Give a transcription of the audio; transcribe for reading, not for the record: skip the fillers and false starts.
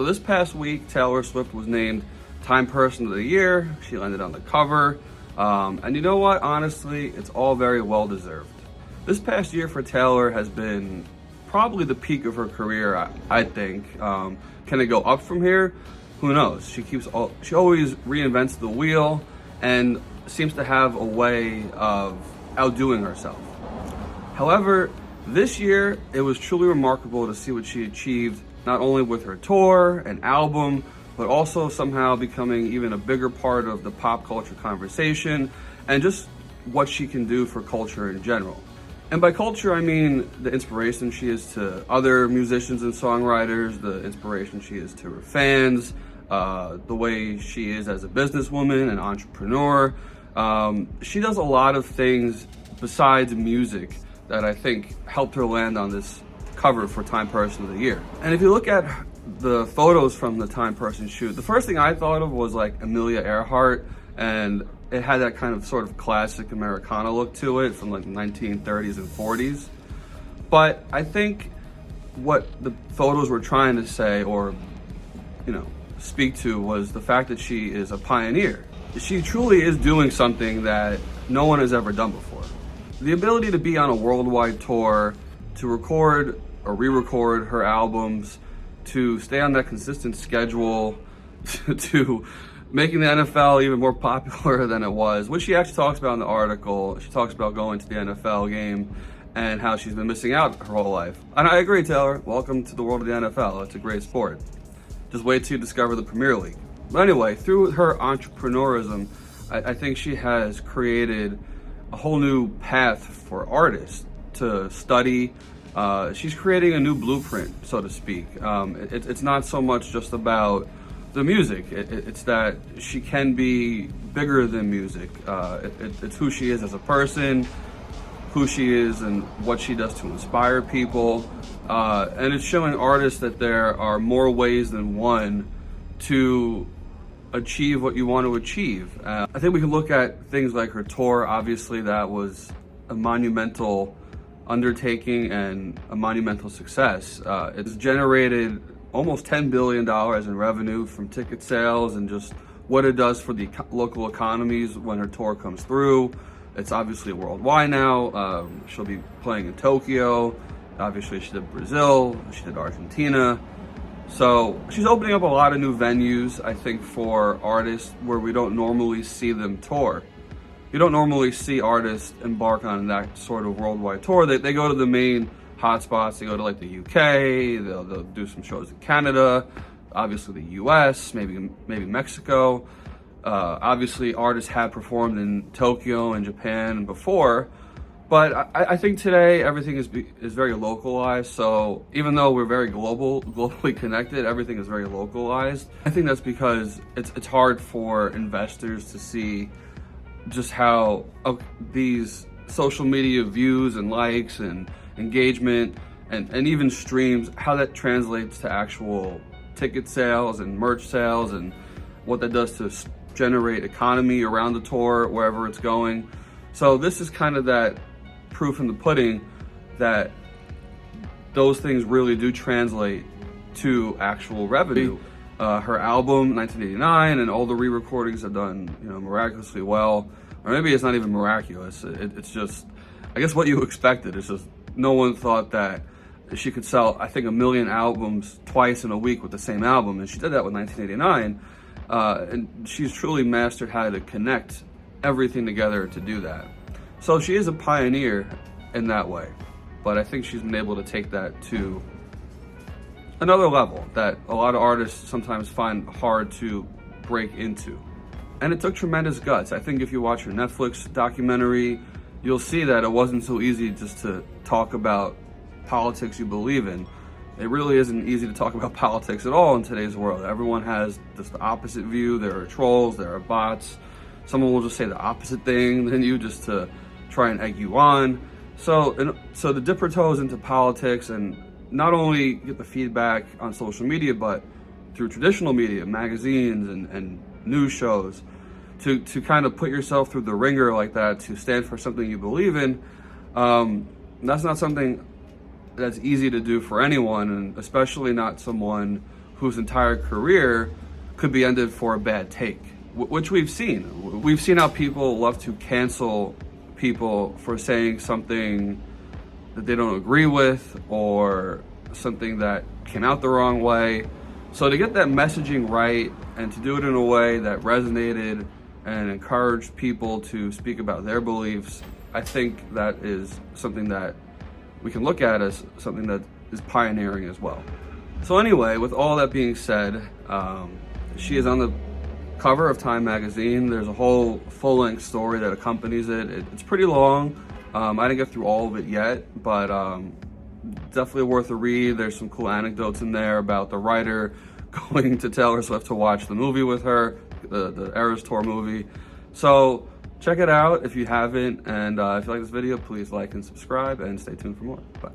So this past week, Taylor Swift was named Time Person of the Year. She landed on the cover. And you know what? Honestly, it's all very well deserved. This past year for Taylor has been probably the peak of her career, I think. Can it go up from here? Who knows? She always reinvents the wheel and seems to have a way of outdoing herself. However, this year, it was truly remarkable to see what she achieved, not only with her tour and album, but also somehow becoming even a bigger part of the pop culture conversation and just what she can do for culture in general. And by culture, I mean the inspiration she is to other musicians and songwriters, the inspiration she is to her fans, the way she is as a businesswoman and entrepreneur. She does a lot of things besides music that I think helped her land on this cover for Time Person of the Year. And if you look at the photos from the Time Person shoot, the first thing I thought of was like Amelia Earhart, and it had that kind of sort of classic Americana look to it from like the 1930s and 40s. But I think what the photos were trying to say or, speak to was the fact that she is a pioneer. She truly is doing something that no one has ever done before. The ability to be on a worldwide tour, to record or re-record her albums, to stay on that consistent schedule, to making the NFL even more popular than it was, which she actually talks about in the article. She talks about going to the NFL game and how she's been missing out her whole life. And I agree, Taylor. Welcome to the world of the NFL. It's a great sport. Just wait till you discover the Premier League. But anyway, through her entrepreneurism, I think she has created a whole new path for artists to study. She's creating a new blueprint, so to speak. It's not so much just about the music. It's that she can be bigger than music. It's who she is as a person, who she is and what she does to inspire people. And it's showing artists that there are more ways than one to achieve what you want to achieve. I think we can look at things like her tour. Obviously, that was a monumental undertaking and a monumental success. It's generated almost $10 billion in revenue from ticket sales and just what it does for the local economies when her tour comes through. It's obviously worldwide now. She'll be playing in Tokyo. Obviously, she did Brazil. She did Argentina. So she's opening up a lot of new venues, I think, for artists where we don't normally see them tour. You don't normally see artists embark on that sort of worldwide tour. They go to the main hotspots. They go to like the UK. They'll do some shows in Canada, obviously the US, maybe Mexico. Obviously, artists have performed in Tokyo and Japan before. But I think today everything is very localized. So even though we're very globally connected, everything is very localized. I think that's because it's hard for investors to see just how these social media views and likes and engagement and even streams, how that translates to actual ticket sales and merch sales and what that does to generate economy around the tour, wherever it's going. So this is kind of that proof in the pudding that those things really do translate to actual revenue. Her album 1989 and all the re-recordings have done miraculously well, or maybe it's not even miraculous. It's just, I guess, what you expected. It's just no one thought that she could sell, I think, 1 million albums twice in a week with the same album, and she did that with 1989. And she's truly mastered how to connect everything together to do that. So she is a pioneer in that way, but I think she's been able to take that to another level that a lot of artists sometimes find hard to break into. And it took tremendous guts. I think if you watch her Netflix documentary, you'll see that it wasn't so easy just to talk about politics you believe in. It really isn't easy to talk about politics at all in today's world. Everyone has just the opposite view. There are trolls, there are bots. Someone will just say the opposite thing than you just to try and egg you on. So to dip her toes into politics and not only get the feedback on social media, but through traditional media, magazines and news shows, to kind of put yourself through the ringer like that, to stand for something you believe in, that's not something that's easy to do for anyone, and especially not someone whose entire career could be ended for a bad take, which we've seen. We've seen how people love to cancel people for saying something that they don't agree with or something that came out the wrong way. So to get that messaging right and to do it in a way that resonated and encouraged people to speak about their beliefs, I think that is something that we can look at as something that is pioneering as well. So anyway, with all that being said, she is on the cover of Time magazine. There's a whole full-length story that accompanies it. It's pretty long. I didn't get through all of it yet, but definitely worth a read. There's some cool anecdotes in there about the writer going to Taylor Swift to watch the movie with her, the Eras Tour movie. So check it out if you haven't, and if you like this video, please like and subscribe, and stay tuned for more. Bye.